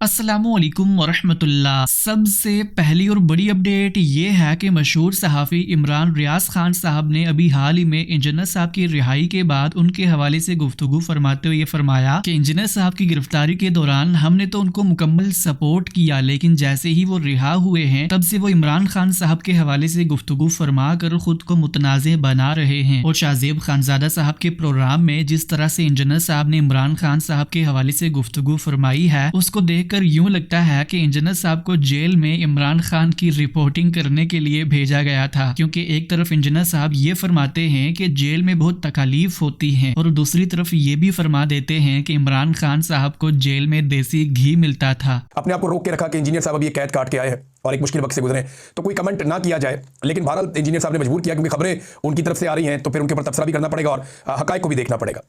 अस्सलामुअलैकुम वरहमतुल्लाह। सबसे पहली और बड़ी अपडेट ये है कि मशहूर सहाफ़ी इमरान रियाज खान साहब ने अभी हाल ही में इंजीनियर साहब की रिहाई के बाद उनके हवाले से गुफ्तगू फरमाते हुए फरमाया कि इंजीनियर साहब की गिरफ्तारी के दौरान हमने तो उनको मुकम्मल सपोर्ट किया, लेकिन जैसे ही वो रिहा हुए हैं तब से वो इमरान खान साहब के हवाले से गुफ्तगू फरमा कर खुद को मुतनाज़े बना रहे हैं। और शाहजेब खानजादा साहब के प्रोग्राम में जिस तरह से इंजीनियर साहब ने इमरान खान साहब के हवाले से गुफ्तगू फरमाई है, उसको देखकर यूं लगता है कि इंजीनियर साहब को जेल में इमरान खान की रिपोर्टिंग करने के लिए भेजा गया था, क्योंकि एक तरफ इंजीनियर साहब ये फरमाते हैं कि जेल में बहुत तकलीफ होती है और दूसरी तरफ ये भी फरमा देते हैं कि इमरान खान साहब को जेल में देसी घी मिलता था। अपने आप को रोक के रखा कि इंजीनियर साहब अभी कैद काट के आए हैं और एक मुश्किल वक्त से गुजरे, तो कोई कमेंट ना किया जाए, लेकिन बहरहाल इंजीनियर साहब ने मजबूर किया क्योंकि खबरें उनकी तरफ से आ रही हैं, तो फिर उनके ऊपर तबसरा भी करना पड़ेगा और हकायक को भी देखना पड़ेगा।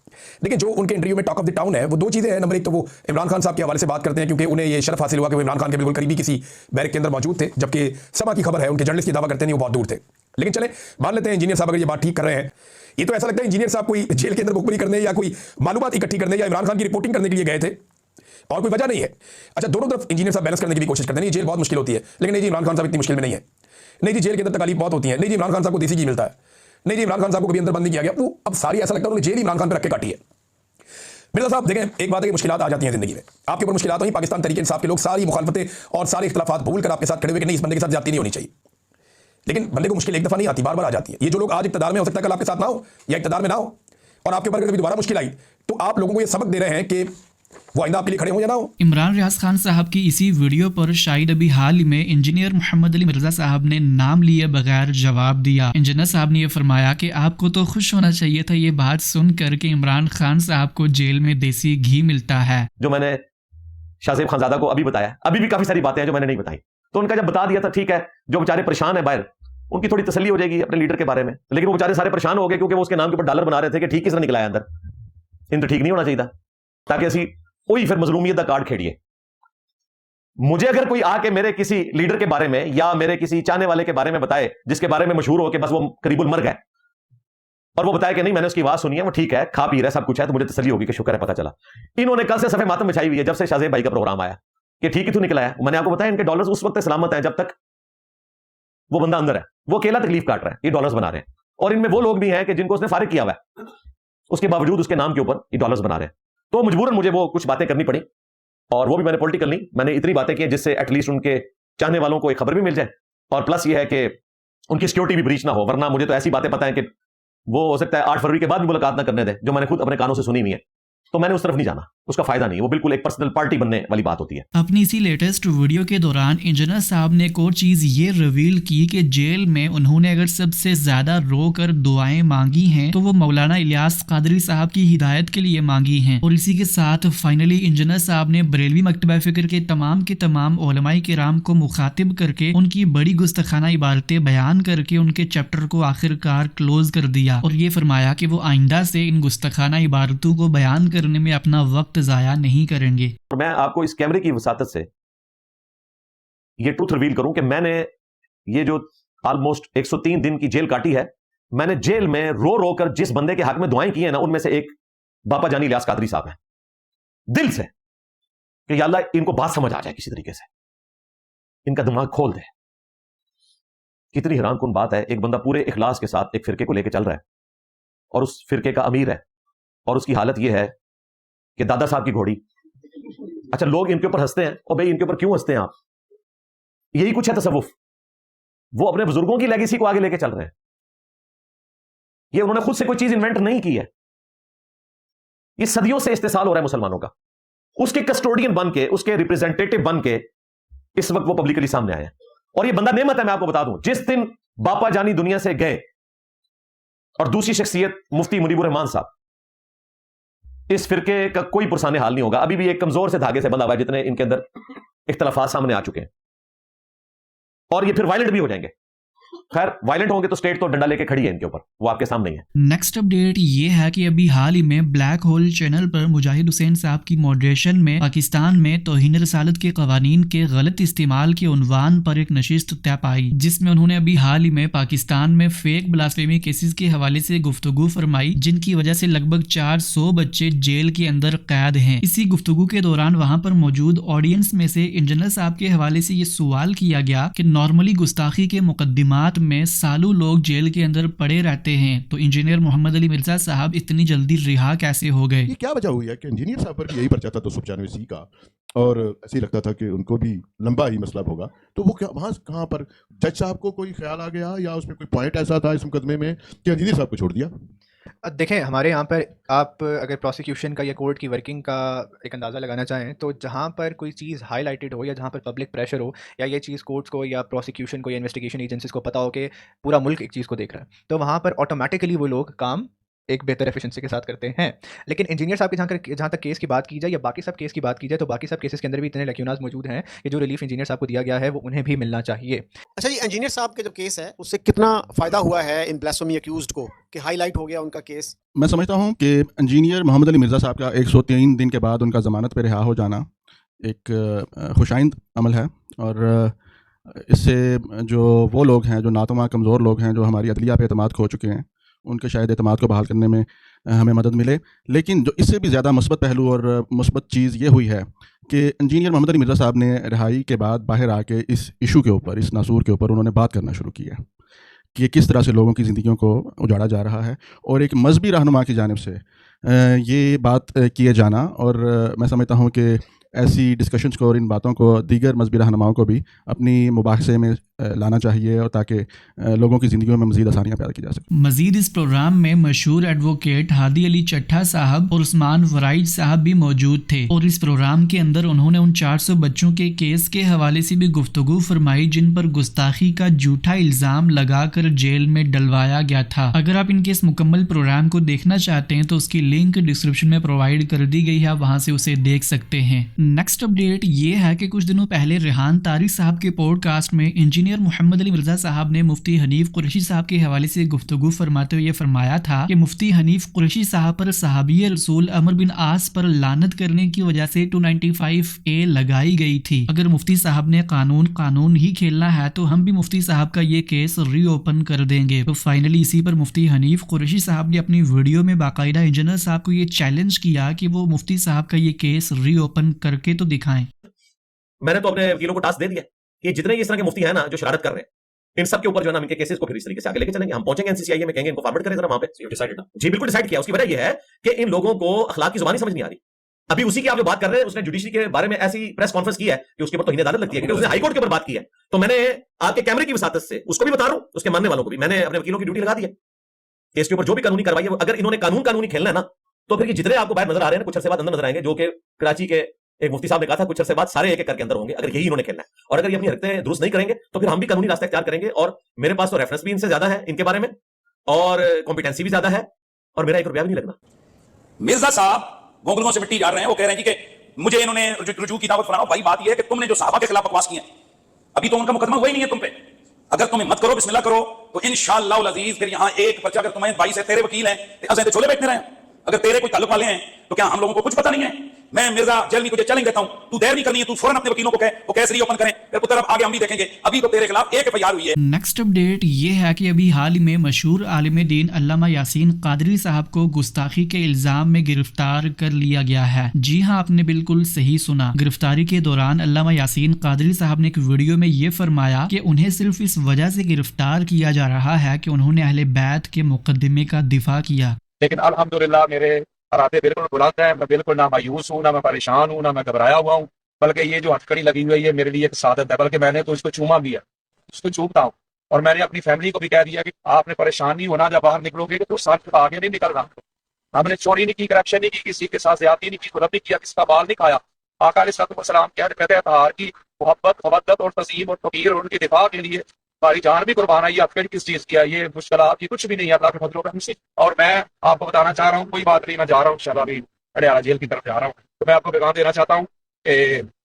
देखिए, जो उनके इंटरव्यू में टॉक ऑफ द टाउन है वो दो चीज़ें हैं। नंबर एक तो वो इमरान खान साहब के हवाले से बात करते हैं क्योंकि उन्हें ये शर्फ हासिल हुआ कि वो इमरान खान के बिल्कुल करीबी किसी बैरक के अंदर मौजूद थे, जबकि समा की खबर है उनके जर्नलिस्ट की दावा करते हैं वो बहुत दूर थे। लेकिन चले मान लेते हैं इंजीनियर साहब अगर ये बात ठीक कर रहे हैं, ये तो ऐसा लगता है इंजीनियर साहब कोई जेल के अंदर मुखबरी करने या कोई मालूमात इकट्ठी करने या इमरान खान की रिपोर्टिंग करने के लिए गए थे और कोई वजह नहीं है। अच्छा, दोनों तरफ इंजीनियर साहब बैलेंस करने की भी कोशिश करते हैं। जेल बहुत मुश्किल होती है, लेकिन नहीं जी इमरान खान साहब इतनी मुश्किल में नहीं है। नहीं जी, जेल के अंदर तकलीफ बहुत होती है। नहीं जी, इमरान खान साहब को देसी घी मिलता है। नहीं जी, इमरान खान साहब को कभी अंदर बंद नहीं किया गया। वो अब सारी ऐसा लगता है उन्होंने जेल इमरान खान पर रख के काटी है। मिर्जा साहब देखें, एक बात है कि मुश्किलात आ जाती हैं जिंदगी में, आपके ऊपर मुश्किलात हुई, पाकिस्तान तहरीक इंसाफ के लोग सारी मुखालफतें और सारे इख्तलाफात भूल कर आपके साथ खड़े हुए कि नहीं इस बंदे के साथ जाती नहीं होनी चाहिए। लेकिन बंदे को मुश्किल एक दफा नहीं आती, बार बार आ जाती है। ये जो लोग आज इक़्तिदार में हो सकता है कल आपके साथ ना हो या इक़्तिदार में ना हो, और आपके ऊपर कभी दोबारा मुश्किल आई तो आप लोगों को ये सबक दे रहे हैं कि वो आइंदा आपके लिए खड़े हो या ना हो। इमरान रियाज खान साहब की इसी वीडियो पर शायद अभी हाल ही में इंजीनियर मोहम्मद अली मिर्जा साहब ने नाम लिए बगैर जवाब दिया। इंजीनियर साहब ने यह फरमाया कि आपको तो खुश होना चाहिए था ये बात सुनकर कि इमरान खान साहब को जेल में देसी घी मिलता है। जो मैंने शाहजेब खानजादा को अभी बताया, अभी भी काफी सारी बातें हैं जो मैंने नहीं बताई, तो उनका जब बता दिया था ठीक है, जो बेचारे परेशान है बाहर उनकी थोड़ी तसल्ली हो जाएगी अपने लीडर के बारे में। लेकिन वो बेचारे सारे परेशान हो गए क्योंकि वो उसके नाम के ऊपर डॉलर बना रहे थे कि ठीक किस तरह निकला है अंदर, इन तो ठीक नहीं होना चाहिए था, ताकि असी कोई फिर मजलूमियत का कार्ड खेड़िए। मुझे अगर कोई आके मेरे किसी लीडर के बारे में या मेरे किसी चाहने वाले के बारे में बताए जिसके बारे में मशहूर हो कि बस वो करीबुल मर गए, और वो बताया कि नहीं मैंने उसकी आवाज सुनी है, वो ठीक है, खा पी रहा है, सब कुछ है, तो मुझे तसल्ली होगी कि शुक्र है पता चला। इन्होंने कल से सफे मातम बिछाई हुई है जब से शाहजेब भाई का प्रोग्राम आया कि ठीक ही तू निकला है। मैंने आपको बताया इनके डॉलर्स उस वक्त सलामत हैं जब तक वो बंदा अंदर है, वो अकेला तकलीफ काट रहा है, ये डॉलर्स बना रहे हैं। और इनमें वो लोग भी हैं कि जिनको उसने फारिग किया हुआ है, उसके बावजूद उसके नाम के ऊपर ये डॉलर्स बना रहे हैं। तो मजबूरन मुझे वो कुछ बातें करनी पड़ी, और वो भी मैंने पॉलिटिकल नहीं, मैंने इतनी बातें की जिससे एटलीस्ट उनके चाहने वालों को एक खबर भी मिल जाए, और प्लस ये है कि उनकी सिक्योरिटी भी ब्रीच ना हो। वरना मुझे तो ऐसी बातें पता है कि वो हो सकता है 8 फरवरी के बाद भी मुलाकात ना करने दे, जो मैंने खुद अपने कानों से सुनी हुई है, तो मैंने उस तरफ नहीं जाना, उसका फायदा नहीं, वो बिल्कुल एक पर्सनल पार्टी बनने वाली बात होती है। अपनी इसी लेटेस्ट वीडियो के दौरान इंजीनियर साहब ने एक और चीज ये रिवील की कि जेल में उन्होंने अगर सबसे ज्यादा रो कर दुआएं मांगी हैं तो वो मौलाना इलियास कादरी साहब की हिदायत के लिए मांगी हैं। और इसी के साथ फाइनली इंजीनियर साहब ने बरेलवी मकतबा फिक्र के तमाम उलमाए किराम को मुखातिब करके उनकी बड़ी गुस्तखाना इबारतें बयान करके उनके चैप्टर को आखिरकार क्लोज कर दिया, और ये फरमाया कि वो आइंदा से इन गुस्तखाना इबारतों को बयान करने में अपना वक्त जाया नहीं करेंगे। मैं आपको इस कैमरे की वसातत से ये ट्रूथ रिवील करूं कि मैंने ये जो ऑलमोस्ट 103 दिन की जेल काटी है, मैंने जेल में रो रो कर जिस बंदे के हक में दुआएं की हैं ना, उनमें से एक बापा जानी इलियास कादरी साहब हैं। दिल से कि या अल्लाह इनको बात समझ आ जाए, किसी तरीके से इनका दिमाग खोल दे। कितनी हैरान कुन बात है, एक बंदा पूरे इखलास के साथ एक फिरके को लेकर चल रहा है और उस फिरके का अमीर है, और उसकी हालत यह है कि दादा साहब की घोड़ी। अच्छा, लोग इनके ऊपर हंसते हैं, और भाई इनके ऊपर क्यों हंसते हैं आप? यही कुछ है तसव्वुफ। वो अपने बुजुर्गों की लेगेसी को आगे लेके चल रहे हैं। ये उन्होंने खुद से कोई चीज इन्वेंट नहीं की है, ये सदियों से इस्तेसाल हो रहा है मुसलमानों का। उसके कस्टोडियन बन के, उसके रिप्रेजेंटेटिव बन के इस वक्त वो पब्लिकली सामने आए हैं। और ये बंदा नेमत है, मैं आपको बता दूं, जिस दिन बापा जानी दुनिया से गए और दूसरी शख्सियत मुफ्ती मुनीबुर रहमान साहब, इस फिरके का कोई पुरसाने हाल नहीं होगा। अभी भी एक कमजोर से धागे से बंधा हुआ है, जितने इनके अंदर इख्तलाफात सामने आ चुके हैं, और ये फिर वायलेंट भी हो जाएंगे। खैर वायलेंट होंगे तो स्टेट तो डंडा लेके खड़ी है इनके ऊपर, वो आपके सामने ही है। नेक्स्ट अपडेट ये है कि अभी हाल ही में ब्लैक होल चैनल पर मुजाहिद हुसैन साहब की मॉडरेशन में पाकिस्तान में तौहीन रसालत के कवानीन के गलत इस्तेमाल के उन्वान पर एक नशिस्त तय पाई, जिसमें उन्होंने अभी हाल ही में पाकिस्तान में फेक ब्लास्फेमी केसेस के हवाले से गुफ्तगू फरमाई, जिनकी वजह से लगभग 400 बच्चे जेल के अंदर कैद हैं। इसी गुफ्तगू के दौरान वहां पर मौजूद ऑडियंस में से इंजीनियर साहब के हवाले से ये सवाल किया गया कि नॉर्मली गुस्ताखी के मुकदमात में सालों लोग जेल के अंदर पड़े रहते हैं, तो इंजीनियर मोहम्मद अली मिर्जा साहब इतनी जल्दी रिहा कैसे हो गए? ये क्या वजह हुई है कि इंजीनियर साहब पर भी यही पर्चा था 295C का, और ऐसे ही लगता था कि उनको भी लंबा ही मसला होगा, तो वो क्या वहाँ कहाँ पर जज साहब को कोई ख्याल आ गया या उसमें कोई पॉइंट ऐसा था इस मुकदमे में कि इंजीनियर साहब को छोड़ दिया? देखें, हमारे यहाँ पर आप अगर प्रोसिक्यूशन का या कोर्ट की वर्किंग का एक अंदाज़ा लगाना चाहें तो जहाँ पर कोई चीज़ हाईलाइटेड हो या जहाँ पर पब्लिक प्रेशर हो या ये चीज़ कोर्ट्स को या प्रोसिक्यूशन को या इन्वेस्टिगेशन एजेंसीज को पता हो कि पूरा मुल्क एक चीज़ को देख रहा है, तो वहाँ पर ऑटोमेटिकली वो लोग काम एक बेहतर एफिशिएंसी के साथ करते हैं। लेकिन इंजीनियर साहब के जहाँ तक केस की बात की जाए या बाकी सब केस की बात की जाए तो बाकी सब केसेस के अंदर भी इतने लक्यूनाज मौजूद हैं कि जो रिलीफ इंजीनियर साहब को दिया गया है वो उन्हें भी मिलना चाहिए। अच्छा, ये इंजीनियर साहब के जो केस है उससे कितना फ़ायदा हुआ है इन ब्लास्फेमी अक्यूज्ड को कि हाईलाइट हो गया उनका केस? मैं समझता हूँ कि इंजीनियर मोहम्मद अली मिर्ज़ा साहब का 103 दिन के बाद उनका ज़मानत पर रिहा हो जाना एक खुशाइंद अमल है, और इससे जो वो लोग हैं जो नातमा कमज़ोर लोग हैं जो हमारी अदलिया पे एतमाद खो चुके हैं, उनके शायद एतमाद को बहाल करने में हमें मदद मिले। लेकिन जो इससे भी ज़्यादा मुस्बत पहलू और मुस्बत चीज़ ये हुई है कि इंजीनियर मोहम्मद अली मिर्ज़ा साहब ने रिहाई के बाद बाहर आके इस इशू के ऊपर, इस नासूर के ऊपर उन्होंने बात करना शुरू की है कि किस तरह से लोगों की ज़िंदगियों को उजाड़ा जा रहा है, और एक मजहबी रहनुमा की जानिब से ये बात किए जाना, और मैं समझता हूँ कि ऐसी डिस्कशंस को और इन बातों को दीगर मजहबी रहनुमाओं को भी अपनी मुबाहसे में लाना चाहिए, और ताकि लोगों की ज़िंदगियों में मज़ीद आसानियाँ पैदा की जा सकें। मजीद इस प्रोग्राम में मशहूर एडवोकेट हादी अली चट्ठा साहब और उस्मान वराइज साहब भी मौजूद थे, और इस प्रोग्राम के अंदर उन्होंने उन 400 बच्चों के केस के हवाले से भी गुफ्तगू फरमाई जिन पर गुस्ताखी का झूठा इल्ज़ाम लगाकर जेल में डलवाया गया था। अगर आप इनके इस मुकम्मल प्रोग्राम को देखना चाहते हैं तो उसकी लिंक डिस्क्रिप्शन में प्रोवाइड कर दी गई है, आप वहाँ से उसे देख सकते हैं। नेक्स्ट अपडेट ये है कि कुछ दिनों पहले रेहान तारिक साहब के पॉडकास्ट में इंजीनियर मोहम्मद अली मिर्जा साहब ने मुफ्ती हनीफ कुरैशी साहब के हवाले से गुफ्तगू फरमाते हुए फरमाया था कि मुफ्ती हनीफ कुरैशी साहब पर सहाबी रसूल अमर बिन आस पर लानत करने की वजह से 295A लगाई गई थी। अगर मुफ्ती साहब ने कानून ही खेलना है तो हम भी मुफ्ती साहब का ये केस रीओपन कर देंगे। तो फाइनली इसी पर मुफ्ती हनीफ कुरैशी साहब ने अपनी वीडियो में बाकायदा इंजीनियर साहब को ये चैलेंज किया कि वो मुफ्ती साहब का ये केस रीओपन करके तो दिखाएं। मैंने तो अपने वकीलों को टास्क दे दिया कि जितने इस तरह के मुफ्ती हैं ना जो शरारत कर रहे हैं, इन सब के ऊपर जो है ना इनके केसेस को फिर इस तरीके से आगे लेके चलेंगे। हम पहुंचेंगे एनसीसीआई में, कहेंगे इनको फॉरवर्ड करें जरा वहां पे। जी बिल्कुल डिसाइड किया। उसकी वजह यह है कि इन लोगों को अखलाक की जुबानी समझ नहीं आ रही। अभी उसी की आप जो बात कर रहे हैं उसने जुडिशरी के बारे में ऐसी प्रेस कॉन्फ्रेंस की है कि उसके ऊपर तौहीन अदालत लगती है, क्योंकि उसने हाईकोर्ट के ऊपर बात की है। तो मैंने आपके कैमरे की वसातत से उसको भी बता रहा हूं, उसके मानने वालों को भी मैंने अपने वकीलों की ड्यूटी लगा दी है कि इसके ऊपर जो भी कानूनी कार्रवाई है, अगर इन्होंने कानूनी खेलना है ना, तो फिर जितने आपको बाहर नजर आ रहे हैं कुछ अरसे बाद अंदर नजर आएंगे, जो कि कराची के एक मुफ्ती साहब ने कहा था कुछ अरसे बाद सारे एक एक करके अंदर होंगे, अगर यही इन्होंने खेलना है। और अगर ये अपनी हरकतें दुरुस्त नहीं करेंगे तो फिर हम भी कानूनी रास्ता इख्तियार करेंगे। और मेरे पास तो रेफरेंस भी इनसे ज्यादा है इनके बारे में, और कॉम्पिटेंसी भी ज्यादा है, और मेरा 1 रुपया भी नहीं लगना। मिर्जा साहब गोंगलुओं से मिट्टी जा रहे हैं, वो कह रहे हैं कि मुझे इन्होंने रुजू की दावत फरमाओ। भाई बात यह है कि तुमने जो साहबा के खिलाफ बकवास की है, अभी तो उनका मुकदमा हुआ ही नहीं है तुम पे। अगर तुम्हें मत करो, बिस्मिल्लाह करो, तो इंशाअल्लाह उल अजीज फिर यहाँ एक पर्चा, अगर तुम्हें 22 है, तेरे वकील हैं, तो छोले बैठने रहे। अगर तेरे कोई ताल्लुक वाले हैं तो क्या हम लोगों को कुछ पता नहीं है? मैं मिर्जा जल्दी तुझे चैलेंज देता हूं, तू देर नहीं करनी है, तू फौरन अपने वकीलों को कहे वो केस रीओपन करें, फिर पुत्र अब आगे हम भी देखेंगे। अभी तो तेरे खिलाफ एक एफआईआर हुई है। नेक्स्ट अपडेट ये है कि अभी हाल ही में मशहूर आलिम दीन अल्लामा यासीन कादरी साहब को गुस्ताखी के इल्जाम में गिरफ्तार कर लिया गया है। जी हाँ, आपने बिल्कुल सही सुना। गिरफ्तारी के दौरान अल्लामा यासीन कादरी साहब ने एक वीडियो में ये फरमाया कि उन्हें सिर्फ इस वजह से गिरफ्तार किया जा रहा है कि उन्होंने अहले बैत के मुकदमे का दिफा किया। लेकिन अल्हम्दुलिल्लाह मेरे रातें बिल्कुल बुलंद हैं, मैं बिल्कुल ना मायूस हूँ, ना मैं परेशान हूँ, ना मैं घबराया हुआ हूँ, बल्कि ये जो हथकड़ी लगी हुई है ये मेरे लिए एक सादत है। बल्कि मैंने तो इसको चूमा भी है, इसको चूमता हूँ, और मैंने अपनी फैमिली को भी कह दिया कि आपने परेशान नहीं होना, जब बाहर निकलोगे तो सच आगे नहीं निकलना। हमने चोरी नहीं की, करप्शन नहीं की, किसी के साथ ज्यादती नहीं की, खुद नहीं किया, किसका बाल नहीं खाया। आका अलैहिस्सलाम कहते हैं तहार की मोहब्बत, मवद्दत और तज़ीम और तौक़ीर और उनके दिफा के लिए हमारी जान भी कुर्बान है। ये हथकड़ी किस चीज़ की है? ये मुश्किलात की कुछ भी नहीं है, अल्लाह के फजल व करम से। और मैं आपको बताना चाह रहा हूँ, कोई बात नहीं, मैं जा रहा हूँ इंशाअल्लाह अभी अडयाला जेल की तरफ जा रहा हूँ। तो मैं आपको पैगाम देना चाहता हूँ कि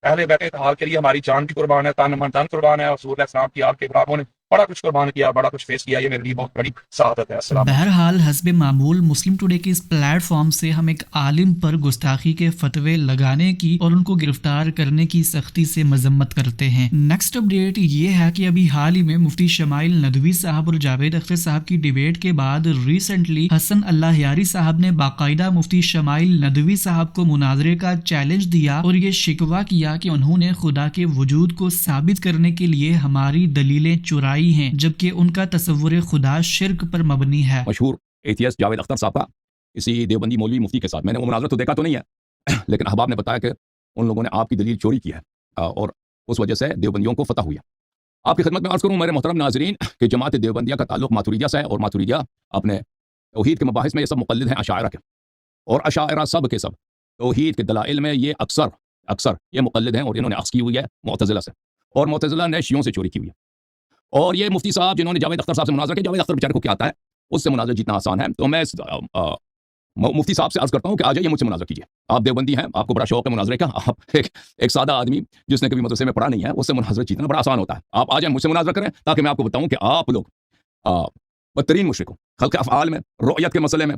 अहले बैत इत्तेहाद के लिए हमारी जान भी कुर्बान है, तन मन धन कुर्बान है। रसूल इस्लाम की आग के गुलामों ने बड़ा कुछ कुर्बान किया, बड़ा कुछ फेस किया, ये मेरे लिए बहुत बड़ी सआदत है। अस्सलाम। बहरहाल हस्ब मामूल मुस्लिम टुडे के इस प्लेटफॉर्म से हम एक आलिम पर गुस्ताखी के फतवे लगाने की और उनको गिरफ्तार करने की सख्ती से मजम्मत करते हैं। नेक्स्ट अपडेट ये है कि अभी हाल ही में मुफ्ती शमाइल नदवी साहब और जावेद अख्तर साहब की डिबेट के बाद रिसेंटली हसन अल्लाहयारी साहब ने बाकायदा मुफ्ती शमाइल नदवी साहब को मुनाजरे का चैलेंज दिया और ये शिकवा किया कि उन्होंने खुदा के वजूद को साबित करने के लिए हमारी दलीलें चुराई हैं, जबकि उनका तसव्वुर खुदा शिर्क पर मबनी है। मशहूर एथियस्ट जावेद अख्तर साहब का किसी देवबंदी मौलवी मुफ्ती के साथ, मैंने वो मुनाजरा तो देखा तो नहीं है लेकिन अहबाब ने बताया कि उन लोगों ने आपकी दलील चोरी की है और उस वजह से देवबंदियों को फतह हुई है। आपकी खिदमत में अर्ज़ करूँ मेरे मोहतरम नाज़रीन कि जमात देवबंदिया का ताल्लुक मातुरिदिया से है और मातुरिदिया अपने तौहीद के मबाहिस में ये सब मुक़ल्लिद हैं अशायरा के, और अशायरा सब के सब तौहीद के दलाइल में ये अक्सर ये मुक़ल्लिद हैं और इन्होंने अक्स की हुई है मुअतज़िला से, और मुअतज़िला ने शियों से चोरी की हुई है। और ये मुफ्ती साहब जिन्होंने जावेद अख्तर साहब से मुनाज़रा किया, जावेद अख्तर बेचारे को क्या आता है, उससे मुनाज़रा जीतना आसान है। तो मैं मुफ्ती साहब से अर्ज़ करता हूँ कि आ जाइए मुझसे मुनाज़रा कीजिए। आप देवबंदी हैं, आपको बड़ा शौक़ है मुनाज़रे का, आप एक सादा आदमी जिसने कभी मदरसे में पढ़ा नहीं है, उससे मुनाज़रा जीतना बड़ा आसान होता है। आप आ जाए मुझसे मुनाज़रा करें ताकि मैं आपको बताऊँ कि आप लोग बदतरीन मुशरिक हो खल्क़ अफ़आल में, रुयत के मसले में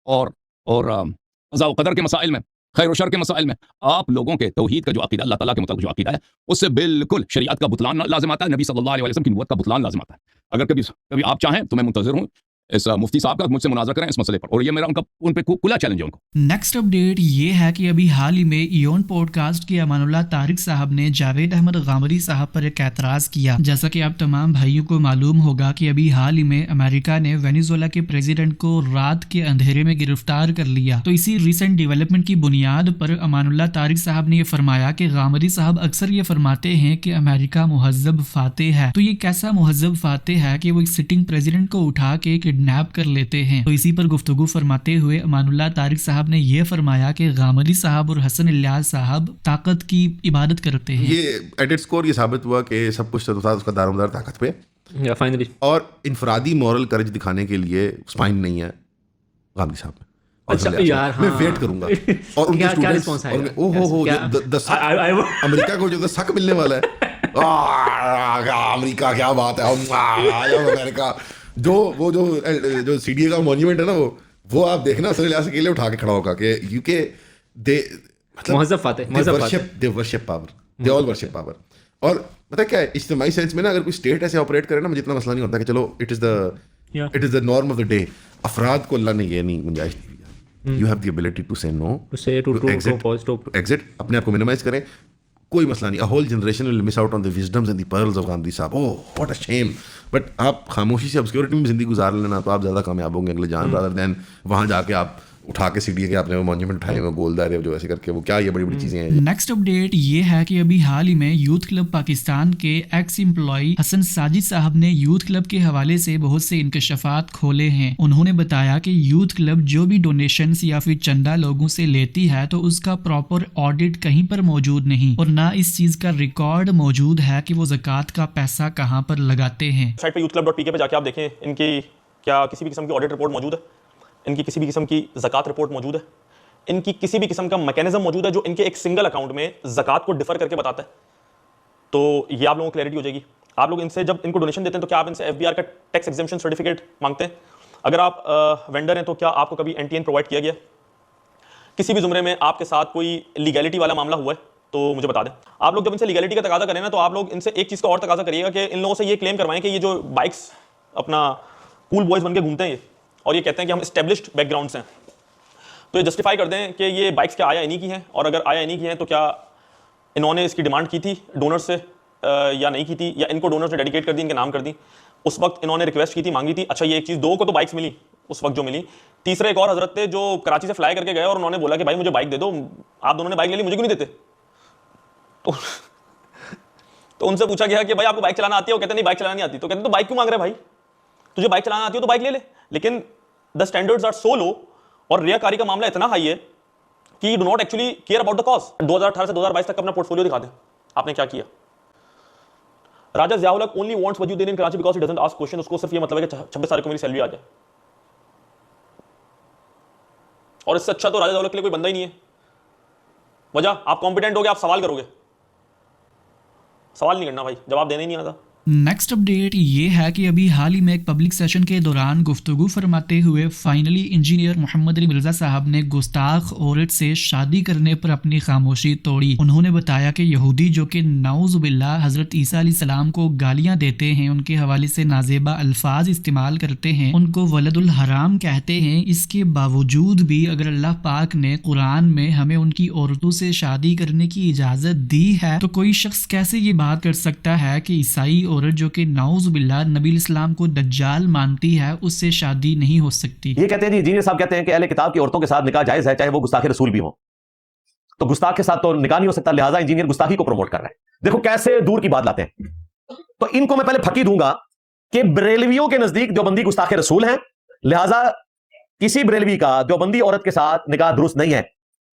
और क़ज़ा व क़दर के मसाइल में, खैर व शर के मसाइल में आप लोगों के तौहीद का जो अक़ीदा, अल्लाह ताला के मुताबिक जो अक़ीदा है, उससे बिल्कुल शरीयत का बुतलान लाज़िम आता है, नबी सल्लल्लाहु अलैहि वसल्लम की नबूवत का बुतलान लाज़िम आता है। अगर कभी आप चाहें तो मैं मुंतज़िर हूँ इस मुफ्ती साहब का, मुझसे मुनाज़रा करें इस मसले पर, और ये मेरा उन पे खुला चैलेंज है उनको। नेक्स्ट अपडेट ये है कि अभी हाल ही में इयोन पॉडकास्ट के अमानुल्लाह तारिक साहब ने जावेद अहमद गामरी साहब पर एक एतराज़ किया। जैसा कि आप तमाम भाइयों को मालूम होगा कि अभी हाल ही में अमेरिका ने वेनेजुएला के प्रेसिडेंट को रात के अंधेरे में गिरफ्तार कर लिया। तो इसी रिसेंट डेवलपमेंट की बुनियाद पर अमानुल्लाह तारिक साहब ने यह फरमाया कि गामरी साहब अक्सर ये फरमाते हैं कि अमेरिका मुहज़्ज़ब फातेह है। तो ये कैसा मुहज़्ज़ब फातेह है कि वो एक सिटिंग प्रेसिडेंट को उठा के किडनैप कर लेते हैं। तो इसी पर गुफ्तगू फरमाते हुए अमानुल्लाह तारिक साहब ने यह फरमाया कि गामरी साहब और हसन इलियास साहब ताकत की इबादत करते हैं। ये एडिट स्कोर ये साबित हुआ कि सब कुछ तो था उसका दारोमदार ताकत पे, फाइनली, और इनफरादी मॉरल करज दिखाने के लिए स्पाइन नहीं है गांधी साहब में। अच्छा यार, मैं वेट करूंगा और उनके क्या रिस्पांस आएगा? अमेरिका को जो शक मिलने वाला है अमेरिका क्या बात है, अमेरिका जो सीडीए का मॉन्यूमेंट है ना, वो आप देखना सर इलियास अकेले उठा के खड़ा होगा कि UK they worship power, they all worship power. और पता क्या है, इज्तिमाई सेंस में ना अगर कोई स्टेट ऐसे ऑपरेट करे ना, मुझे इतना मसला नहीं होता कि चलो it is the norm of the day. अफराद को अल्लाह ने ये नहीं गुंजाइश दी है। You have the ability to say no, to exit, अपने आप को मिनिमाइज करें, कोई मसला नहीं। A whole generation will miss out on the wisdoms and the pearls of Gandhi साहब। Oh what a shame. But आप खामोशी से ऑब्सक्योरिटी में जिंदगी गुजार लेना तो आप ज़्यादा कामयाब होंगे अगले जान, रादर देन वहाँ जाके आप उठा के सीडीए के आपने वो मॉन्यूमेंट उठाए, वो गोलदार जो ऐसे करके, वो क्या ये बड़ी बड़ी चीज़ें हैं। नेक्स्ट अपडेट ये है कि अभी हाल ही में यूथ क्लब पाकिस्तान के एक्स एम्प्लॉय हसन साजिद साहब ने यूथ क्लब के हवाले से बहुत से इंकशाफात खोले हैं। उन्होंने बताया कि यूथ क्लब जो भी डोनेशंस या फिर चंदा लोगों से लेती है तो उसका प्रॉपर ऑडिट कहीं पर मौजूद नहीं, और ना इस चीज का रिकॉर्ड मौजूद है कि वो ज़कात का पैसा कहाँ पर लगाते हैं। साइट पे youthclub.pk पे जाके आप देखें इनकी क्या किसी भी किस्म की ऑडिट रिपोर्ट मौजूद है, इनकी किसी भी किस्म की ज़कात रिपोर्ट मौजूद है, इनकी किसी भी किस्म का मैकेनिज्म मौजूद है जो इनके एक सिंगल अकाउंट में ज़कात को डिफर करके बताता है। तो ये आप लोगों को क्लैरिटी हो जाएगी। आप लोग इनसे जब इनको डोनेशन देते हैं तो क्या आप इनसे FBR का टैक्स एग्जेम्पशन सर्टिफिकेट मांगते हैं? अगर आप वेंडर हैं तो क्या आपको कभी NTN प्रोवाइड किया गया? किसी भी ज़ुमरे में आपके साथ कोई लीगैलिटी वाला मामला हुआ है तो मुझे बता दें। आप लोग जब इनसे लीगैलिटी का तकाजा करें ना, तो आप लोग इनसे एक चीज़ का और तकाजा करिएगा कि इन लोगों से ये क्लेम करवाएं कि ये जो बाइक्स अपना कूल बॉयज़ बन के घूमते हैं और ये कहते हैं कि हम एस्टेब्लिश्ड बैकग्राउंड से हैं, तो ये जस्टिफाई कर दें कि ये बाइक्स क्या आया इन्हीं की हैं, और अगर आया इन्हीं की हैं तो क्या इन्होंने इसकी डिमांड की थी डोनर से या नहीं की थी, या इनको डोनर्स ने डेडिकेट कर दी, इनके नाम कर दी, उस वक्त इन्होंने रिक्वेस्ट की थी, मांगी थी। अच्छा ये एक चीज़, दो को तो बाइक्स मिली उस वक्त जो मिली, तीसरे एक और हजरत थे जो कराची से फ्लाई करके गए और उन्होंने बोला कि भाई मुझे बाइक दे दो, आप दोनों ने बाइक ले ली, मुझे क्यों नहीं देते? तो उनसे पूछा गया कि भाई आपको बाइक चलाना आती है? वो कहते नहीं बाइक चलानी आती। तो कहते तो बाइक क्यों मांग रहे भाई, तुझे बाइक चलाना आती हो तो बाइक ले ले। लेकिन द स्टैंडर्ड्स आर सो लो और रियाकारी का मामला इतना हाई है कि you do not actually care about the cause. 2018 से 2022 तक अपना पोर्टफोलियो दिखा दें आपने क्या किया। राजा ज़ियाउल हक ओनली वांट्स वजूदीन in Karachi because he doesn't ask question. उसको सिर्फ ये मतलब है कि 26 तारीख को मेरी सैलरी आ जाए, और इससे अच्छा तो राजा ज़ियाउल हक के लिए कोई बंदा ही नहीं है। वजह, आप कॉम्पिटेंट हो गए, आप सवाल करोगे, सवाल नहीं करना भाई, जवाब देना ही नहीं आता। नेक्स्ट अपडेट ये है कि अभी हाल ही में एक पब्लिक सेशन के दौरान गुफ्तगू फरमाते हुए फाइनली इंजीनियर मोहम्मद अली मिर्ज़ा साहब ने गुस्ताख औरत से शादी करने पर अपनी खामोशी तोड़ी। उन्होंने बताया कि यहूदी जो कि नाउज़ुबिल्लाह हज़रत ईसा अलैहिस्सलाम को गालियां देते हैं, उनके हवाले से नाजेबा अल्फाज इस्तेमाल करते हैं, उनको वलदुल हराम कहते हैं, इसके बावजूद भी अगर अल्लाह पाक ने कुरान में हमें उनकी औरतों से शादी करने की इजाज़त दी है तो कोई शख्स कैसे ये बात कर सकता है कि ईसाई औरत जो कि नाउज़ुबिल्लाह नबी इस्लाम को दज्जाल मानती है उससे शादी नहीं हो सकती। ये कहते हैं जी, इंजीनियर साहब कहते हैं कि अहले किताब की औरतों के साथ निकाह जायज है, चाहे वो गुस्ताख रसूल भी हो। तो गुस्ताख के साथ तो निकाह नहीं हो सकता, लिहाजा इंजीनियर गुस्ताखी को प्रमोट कर रहे हैं। देखो कैसे दूर की बात लाते हैं। तो इनको मैं पहले फकी दूंगा कि बरेलवियों के नजदीक देवबंदी गुस्ताख रसूल हैं, लिहाजा किसी बरेलवी का देवबंदी औरत के साथ निकाह दुरुस्त नहीं है।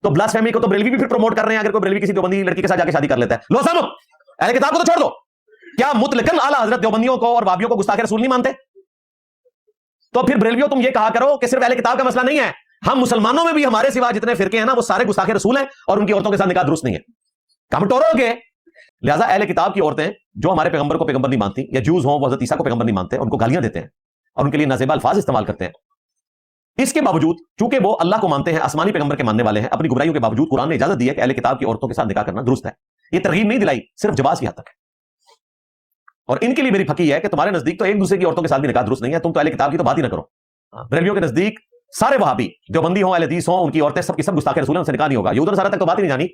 तो ब्लास्फेमी को तो बरेलवी भी फिर प्रमोट कर रहे हैं। अगर कोई बरेलवी किसी देवबंदी लड़की के साथ जाके शादी कर लेता है, लो सामो अहले किताब को तो छोड़ दो, क्या मुतलकन आला हजरत देवबंदियों को और वाबियों को गुस्ताख रसूल नहीं मानते? तो फिर बरेलवियों तुम ये कहा करो कि सिर्फ अहले किताब का मसला नहीं है, हम मुसलमानों में भी हमारे सिवा जितने फिरके हैं ना वो सारे गुस्ताख रसूल हैं और उनकी औरतों के साथ निकाह दुरुस्त नहीं है। कम टोरोगे। लिहाजा अहले किताब की औरतें जो हमारे पैगंबर को पैगंबर नहीं मानती, या जूस हो वो हज़रत ईसा को पैगंबर नहीं मानते, उनको गालियां देते हैं और उनके लिए नाज़ेबा अल्फाज इस्तेमाल करते हैं। इसके बावजूद चूंकि वो अल्लाह को मानते हैं, आसमानी पैगंबर के मानने वाले हैं, अपनी गुमराहियों के बावजूद कुरान ने इजाजत दी है कि अहले किताब की औरतों के साथ निकाह करना दुरुस्त है। ये तरगीब नहीं दिलाई, सिर्फ जवाज की हद तक है। और इनके लिए मेरी फकी है कि तुम्हारे नजदीक तो एक दूसरे की औरतों के साथ भी निकाह दुरुस्त नहीं है, तुम तो अहले किताब की तो बात ही ना करो। बरेलवियों के नजदीक सारे वहाबी देवबंदी हो, अहले हदीस हो, उनकी औरतें सब की सब गुस्ताख रसूल हैं, उनसे निकाह नहीं होगा। यूदर सारा तक तो बात ही नहीं जानी।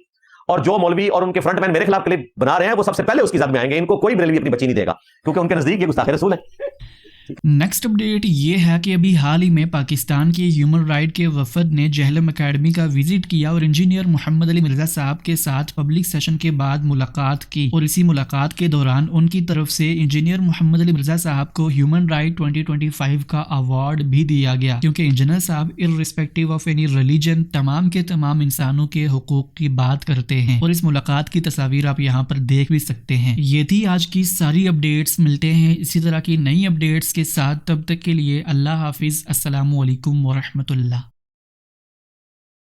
और जो मौलवी और उनके फ्रंटमैन मेरे खिलाफ क्लिप बना रहे हैं वो सबसे पहले उसकी जद में आएंगे। इनको कोई बरेलवी अपनी बच्ची नहीं देगा क्योंकि उनके नजदीक ये गुस्ताख रसूल है। नेक्स्ट अपडेट ये है कि अभी हाल ही में पाकिस्तान के ह्यूमन राइट के वफद ने जहलम अकेडमी का विजिट किया और इंजीनियर मोहम्मद अली मिर्ज़ा साहब के साथ पब्लिक सेशन के बाद मुलाकात की। और इसी मुलाकात के दौरान उनकी तरफ से इंजीनियर मोहम्मद अली मिर्ज़ा साहब को ह्यूमन राइट 2025 का अवार्ड भी दिया गया, क्योंकि इंजीनियर साहब इर्रिस्पेक्टिव ऑफ एनी रिलीजन तमाम के तमाम इंसानों के हुकूक की बात करते हैं। और इस मुलाकात की तस्वीर आप यहाँ पर देख भी सकते हैं। ये थी आज की सारी अपडेट्स। मिलते हैं इसी तरह की नई अपडेट्स के साथ, तब तक के लिए अल्लाह हाफिज़। अस्सलामु अलैकुम व रहमतुल्लाह।